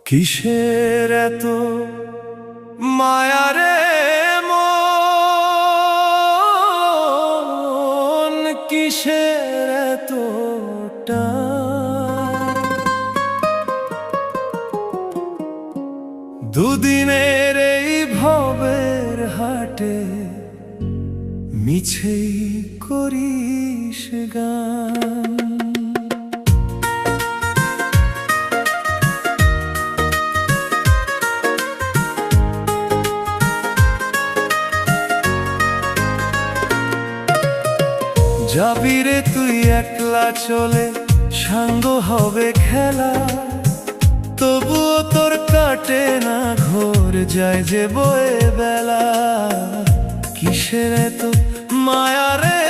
কিসের এত মায়া রে মন, কিসের এত টান? দুদিনের এই ভবের হাটে মিছেই করিস গান। যাবি রে তুই একলা চলে, সাঙ্গ হবে খেলা, তবুও তোর কাটে না ঘোর, যায় যে বয়ে বেলা। কিসের এত মায়া রে